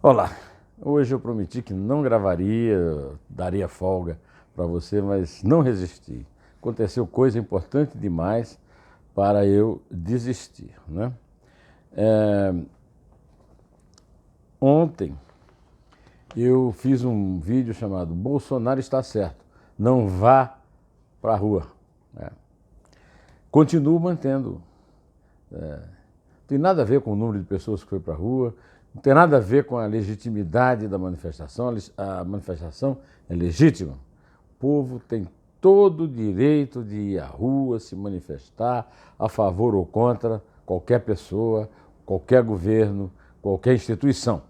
Olá, hoje eu prometi que não gravaria, daria folga para você, mas não resisti. Aconteceu coisa importante demais para eu desistir, né? É, Ontem eu fiz um vídeo chamado Bolsonaro está certo, não vá para a rua. É. Continuo mantendo. Não tem nada a ver com o número de pessoas que foi para a rua, não tem nada a ver com a legitimidade da manifestação. A manifestação é legítima. O povo tem todo o direito de ir à rua, se manifestar a favor ou contra qualquer pessoa, qualquer governo, qualquer instituição.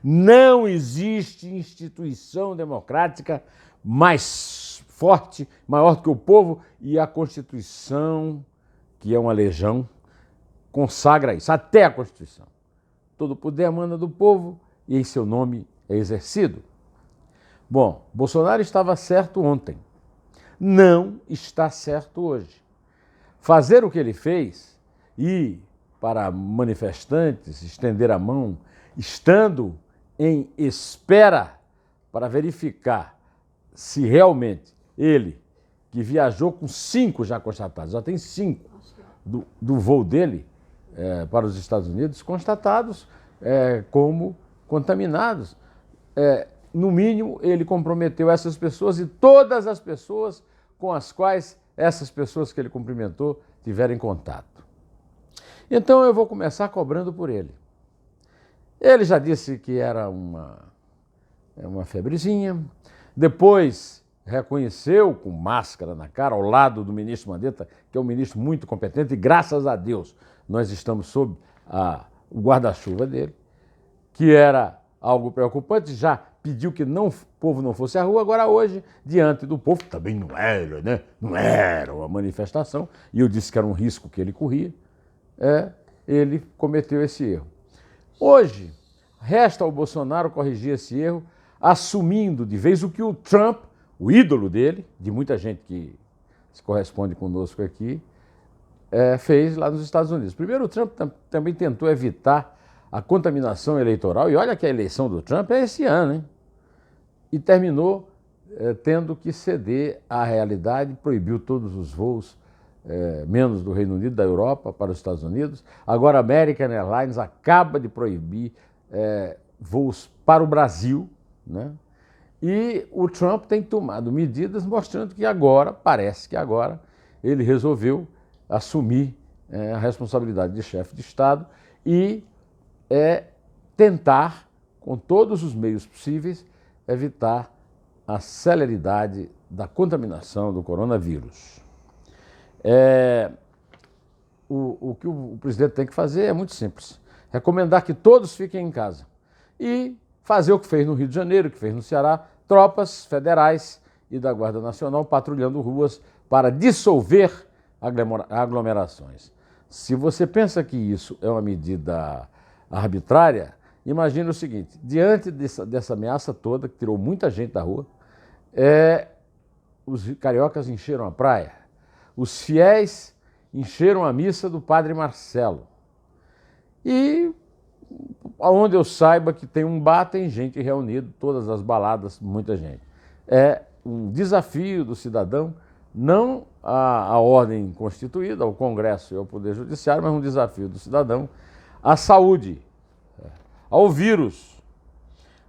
Não existe instituição democrática mais forte, maior do que o povo, e a Constituição, que é uma legião, consagra isso, até a Constituição. Todo o poder emana do povo e em seu nome é exercido. Bom, Bolsonaro estava certo ontem, não está certo hoje. Fazer o que ele fez, ir para manifestantes, estender a mão, estando em espera para verificar se realmente ele, que viajou com 5 já constatados, já tem 5 do voo dele para os Estados Unidos, constatados como contaminados. No mínimo, ele comprometeu essas pessoas e todas as pessoas com as quais essas pessoas que ele cumprimentou tiveram contato. Então eu vou começar cobrando por ele. Ele já disse que era uma febrezinha, depois reconheceu com máscara na cara, ao lado do ministro Mandetta, que é um ministro muito competente, e graças a Deus nós estamos sob o guarda-chuva dele, que era algo preocupante, já pediu que o povo não fosse à rua, agora hoje, diante do povo, também não era, né? Não era uma manifestação, e eu disse que era um risco que ele corria, ele cometeu esse erro. Hoje, resta ao Bolsonaro corrigir esse erro, assumindo de vez o que o Trump, o ídolo dele, de muita gente que se corresponde conosco aqui, fez lá nos Estados Unidos. Primeiro, o Trump também tentou evitar a contaminação eleitoral, e olha que a eleição do Trump é esse ano, hein? E terminou tendo que ceder à realidade, proibiu todos os voos, menos do Reino Unido, da Europa, para os Estados Unidos. Agora a American Airlines acaba de proibir voos para o Brasil, né? E o Trump tem tomado medidas mostrando que agora, parece que agora, ele resolveu assumir a responsabilidade de chefe de Estado e tentar, com todos os meios possíveis, evitar a celeridade da contaminação do coronavírus. O que o presidente tem que fazer é muito simples. Recomendar que todos fiquem em casa e fazer o que fez no Rio de Janeiro, o que fez no Ceará, tropas federais e da Guarda Nacional patrulhando ruas para dissolver aglomerações. Se você pensa que isso é uma medida arbitrária, imagine o seguinte: diante dessa ameaça toda, que tirou muita gente da rua, os cariocas encheram a praia, os fiéis encheram a missa do Padre Marcelo. E, aonde eu saiba que tem um bar, tem gente reunida, todas as baladas, muita gente. É um desafio do cidadão, não à ordem constituída, ao Congresso e ao Poder Judiciário, mas um desafio do cidadão à saúde, ao vírus.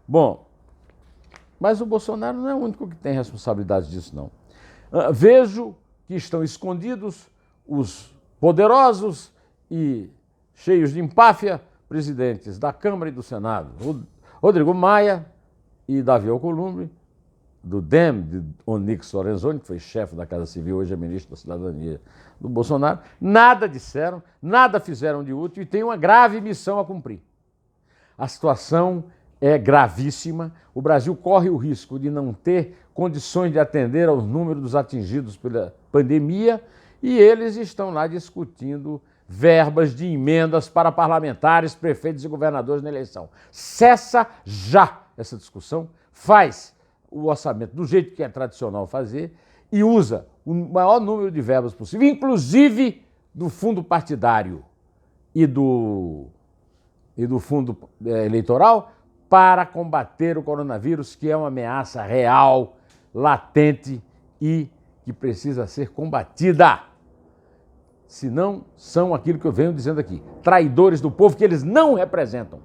Bom, mas o Bolsonaro não é o único que tem responsabilidade disso, não. Vejo que estão escondidos os poderosos e cheios de empáfia presidentes da Câmara e do Senado, Rodrigo Maia e Davi Alcolumbre, do DEM, de Onyx Lorenzoni, que foi chefe da Casa Civil, hoje é ministro da Cidadania do Bolsonaro. Nada disseram, nada fizeram de útil e tem uma grave missão a cumprir. A situação é gravíssima, o Brasil corre o risco de não ter condições de atender aos números dos atingidos pela pandemia e eles estão lá discutindo verbas de emendas para parlamentares, prefeitos e governadores na eleição. Cessa já essa discussão, faz o orçamento do jeito que é tradicional fazer e usa o maior número de verbas possível, inclusive do fundo partidário e do fundo eleitoral, para combater o coronavírus, que é uma ameaça real, latente e que precisa ser combatida. Senão, são aquilo que eu venho dizendo aqui, traidores do povo, que eles não representam.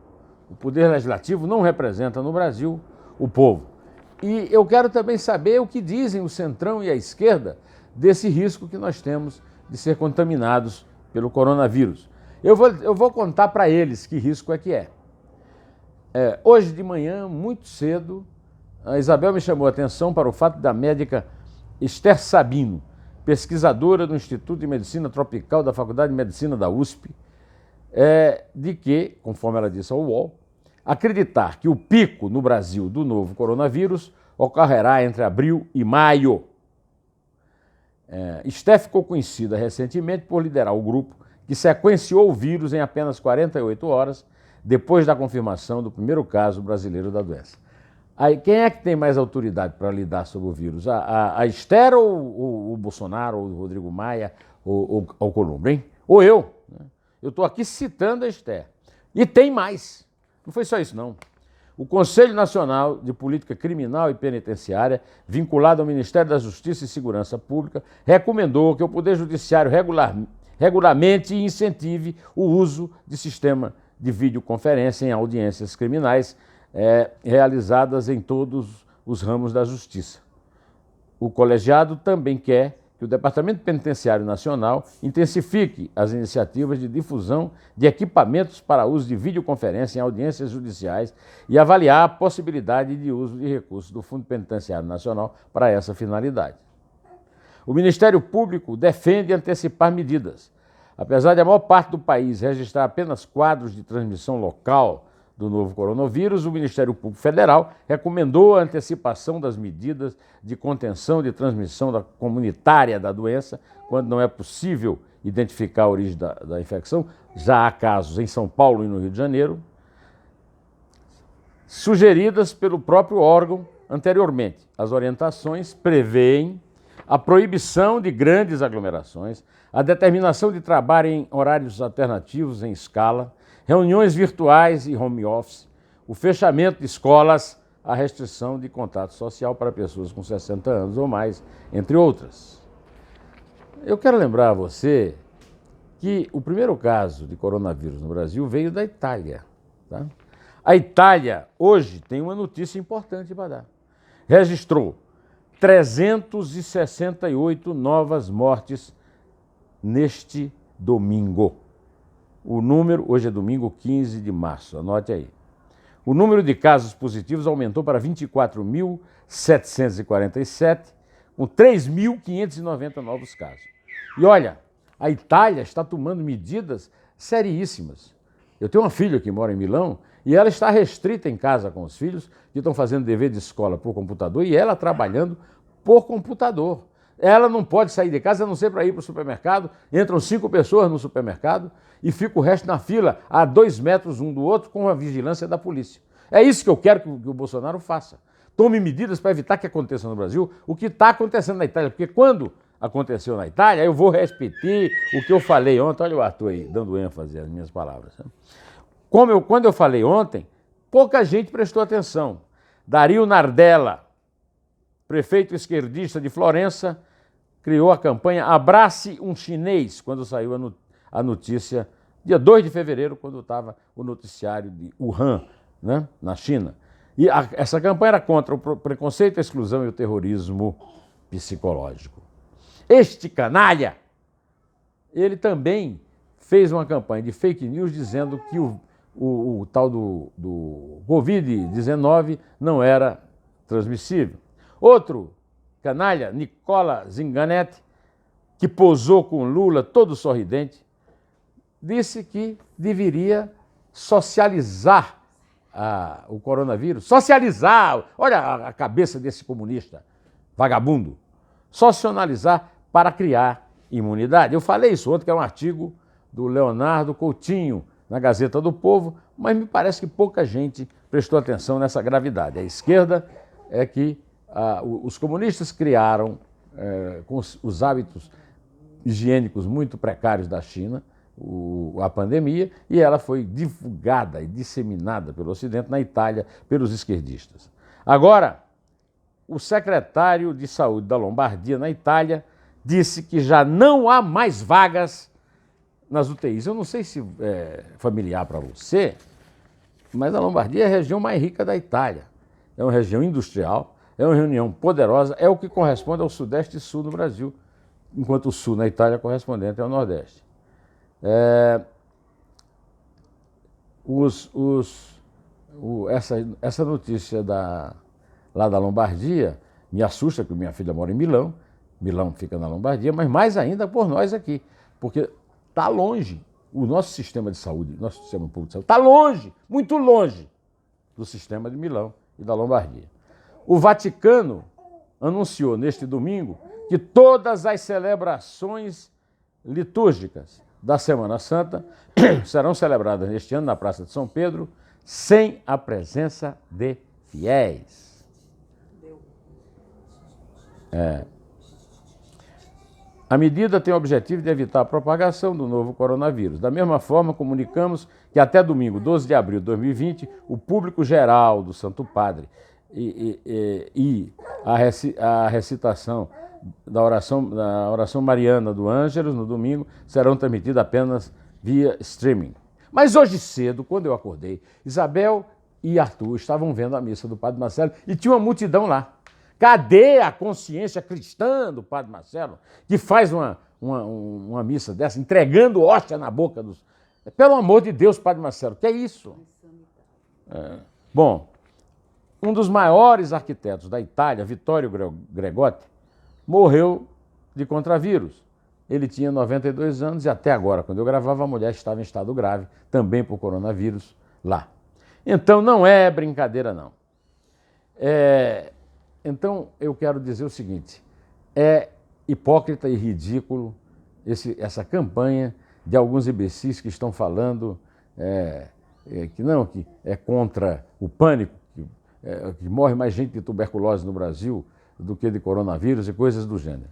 O poder legislativo não representa no Brasil o povo. E eu quero também saber o que dizem o centrão e a esquerda desse risco que nós temos de ser contaminados pelo coronavírus. Eu vou contar para eles que risco é que é. Hoje de manhã, muito cedo, a Isabel me chamou a atenção para o fato da médica Esther Sabino, pesquisadora do Instituto de Medicina Tropical da Faculdade de Medicina da USP, de que, conforme ela disse ao UOL, acreditar que o pico no Brasil do novo coronavírus ocorrerá entre abril e maio. Esther ficou conhecida recentemente por liderar o grupo que sequenciou o vírus em apenas 48 horas depois da confirmação do primeiro caso brasileiro da doença. Aí, quem é que tem mais autoridade para lidar sobre o vírus? A Esther ou o Bolsonaro, ou o Rodrigo Maia, ou o Columbre, hein? Ou eu? Eu estou aqui citando a Esther. E tem mais. Não foi só isso, não. O Conselho Nacional de Política Criminal e Penitenciária, vinculado ao Ministério da Justiça e Segurança Pública, recomendou que o Poder Judiciário regulamente incentive o uso de sistema de videoconferência em audiências criminais realizadas em todos os ramos da justiça. O colegiado também quer que o Departamento Penitenciário Nacional intensifique as iniciativas de difusão de equipamentos para uso de videoconferência em audiências judiciais e avaliar a possibilidade de uso de recursos do Fundo Penitenciário Nacional para essa finalidade. O Ministério Público defende antecipar medidas. Apesar de a maior parte do país registrar apenas quadros de transmissão local do novo coronavírus, o Ministério Público Federal recomendou a antecipação das medidas de contenção de transmissão comunitária da doença, quando não é possível identificar a origem da infecção. Já há casos em São Paulo e no Rio de Janeiro, sugeridas pelo próprio órgão anteriormente. As orientações prevêem a proibição de grandes aglomerações, a determinação de trabalho em horários alternativos em escala, reuniões virtuais e home office, o fechamento de escolas, a restrição de contato social para pessoas com 60 anos ou mais, entre outras. Eu quero lembrar a você que o primeiro caso de coronavírus no Brasil veio da Itália. Tá? A Itália, hoje, tem uma notícia importante para dar. Registrou 368 novas mortes neste domingo. O número, hoje é domingo 15 de março, anote aí. O número de casos positivos aumentou para 24.747, com 3.590 novos casos. E olha, a Itália está tomando medidas seríssimas. Eu tenho uma filha que mora em Milão e ela está restrita em casa com os filhos, que estão fazendo dever de escola por computador, e ela trabalhando por computador. Ela não pode sair de casa, a não ser para ir para o supermercado. Entram 5 pessoas no supermercado e fica o resto na fila, a 2 metros um do outro, com a vigilância da polícia. É isso que eu quero que o Bolsonaro faça. Tome medidas para evitar que aconteça no Brasil o que está acontecendo na Itália. Porque quando aconteceu na Itália, eu vou repetir o que eu falei ontem. Olha o Arthur aí, dando ênfase às minhas palavras. Quando eu falei ontem, pouca gente prestou atenção. Dario Nardella, prefeito esquerdista de Florença, criou a campanha Abrace um Chinês, quando saiu a notícia, dia 2 de fevereiro, quando estava o noticiário de Wuhan, né, na China. E essa campanha era contra o preconceito, a exclusão e o terrorismo psicológico. Este canalha, ele também fez uma campanha de fake news dizendo que o tal do Covid-19 não era transmissível. Outro canalha, Nicola Zinganetti, que posou com Lula todo sorridente, disse que deveria socializar o coronavírus. Socializar! Olha a cabeça desse comunista, vagabundo. Socializar para criar imunidade. Eu falei isso ontem, que é um artigo do Leonardo Coutinho, na Gazeta do Povo, mas me parece que pouca gente prestou atenção nessa gravidade. A esquerda é que os comunistas criaram, com os hábitos higiênicos muito precários da China, a pandemia, e ela foi divulgada e disseminada pelo Ocidente na Itália pelos esquerdistas. Agora, o secretário de Saúde da Lombardia, na Itália, disse que já não há mais vagas nas UTIs. Eu não sei se é familiar para você, mas a Lombardia é a região mais rica da Itália. É uma região industrial, é uma região poderosa, é o que corresponde ao Sudeste e Sul do Brasil, enquanto o Sul na Itália é correspondente ao Nordeste. Essa notícia lá da Lombardia me assusta, porque minha filha mora em Milão, Milão fica na Lombardia, mas mais ainda por nós aqui, porque está longe o nosso sistema de saúde, nosso sistema público de saúde, está longe, muito longe do sistema de Milão e da Lombardia. O Vaticano anunciou neste domingo que todas as celebrações litúrgicas da Semana Santa serão celebradas neste ano na Praça de São Pedro, sem a presença de fiéis. A medida tem o objetivo de evitar a propagação do novo coronavírus. Da mesma forma, comunicamos que até domingo, 12 de abril de 2020, o público geral do Santo Padre e a recitação da oração mariana do Ângelus no domingo serão transmitidas apenas via streaming. Mas hoje cedo, quando eu acordei, Isabel e Arthur estavam vendo a missa do Padre Marcelo e tinha uma multidão lá. Cadê a consciência cristã do Padre Marcelo, que faz uma missa dessa, entregando hóstia na boca dos... Pelo amor de Deus, Padre Marcelo, que é isso? Bom, um dos maiores arquitetos da Itália, Vittorio Gregotti, morreu de contravírus. Ele tinha 92 anos e até agora, quando eu gravava, a mulher estava em estado grave, também por coronavírus, lá. Então, não é brincadeira, não. Então, eu quero dizer o seguinte, é hipócrita e ridículo essa campanha de alguns imbecis que estão falando que é contra o pânico, que morre mais gente de tuberculose no Brasil do que de coronavírus e coisas do gênero.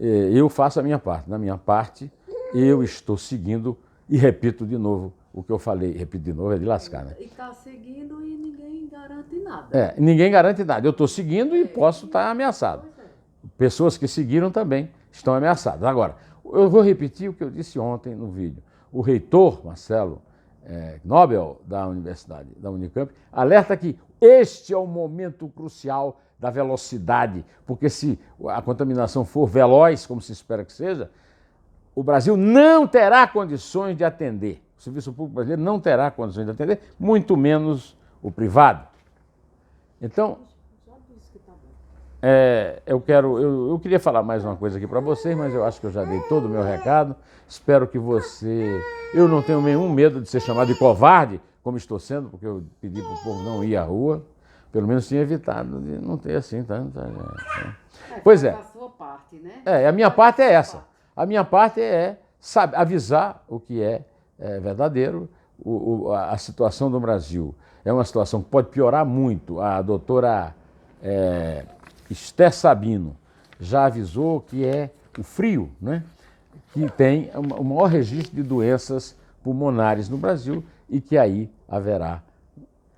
Eu faço a minha parte. Na minha parte, eu estou seguindo e repito de novo o que eu falei. Repito de novo, é de lascar, né? E está seguindo e ninguém garante nada. Ninguém garante nada. Eu estou seguindo e posso estar ameaçado. Pessoas que seguiram também estão ameaçadas. Agora, eu vou repetir o que eu disse ontem no vídeo. O reitor, Marcelo Nobel, da Universidade, da Unicamp, alerta que este é o momento crucial da velocidade, porque se a contaminação for veloz, como se espera que seja, o Brasil não terá condições de atender. O serviço público brasileiro não terá condições de atender, muito menos o privado. Então, eu queria falar mais uma coisa aqui para vocês, mas eu acho que eu já dei todo o meu recado. Espero que você... Eu não tenho nenhum medo de ser chamado de covarde, como estou sendo, porque eu pedi para o povo não ir à rua. Pelo menos tinha evitado de não ter assim tanta... Pois é. A sua parte, né? A minha parte é essa. A minha parte é avisar o que é verdadeiro. A situação do Brasil é uma situação que pode piorar muito. A doutora Esther Sabino já avisou que é o frio, né? Que tem o maior registro de doenças pulmonares no Brasil e que aí haverá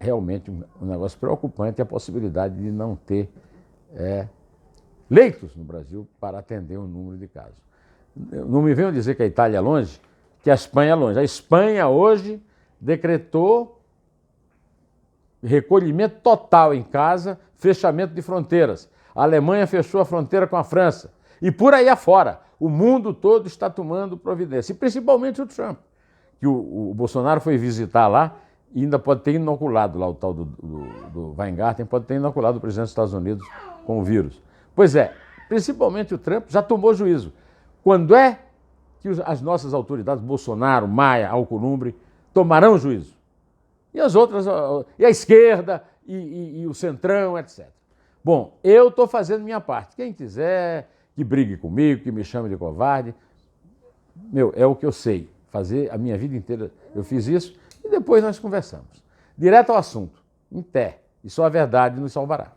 realmente um negócio preocupante, a possibilidade de não ter leitos no Brasil para atender o número de casos. Não me venham dizer que a Itália é longe, que a Espanha é longe. A Espanha hoje decretou recolhimento total em casa, fechamento de fronteiras. A Alemanha fechou a fronteira com a França. E por aí afora, o mundo todo está tomando providência, e principalmente o Trump, que o Bolsonaro foi visitar lá e ainda pode ter inoculado lá o tal do Weingarten, pode ter inoculado o presidente dos Estados Unidos com o vírus. Pois é, principalmente o Trump já tomou juízo. Quando é que as nossas autoridades, Bolsonaro, Maia, Alcolumbre, tomarão juízo? E as outras, e a esquerda, e o centrão, etc. Bom, eu estou fazendo minha parte. Quem quiser que brigue comigo, que me chame de covarde, é o que eu sei. Fazer a minha vida inteira eu fiz isso e depois nós conversamos. Direto ao assunto, em pé, e só a verdade nos salvará.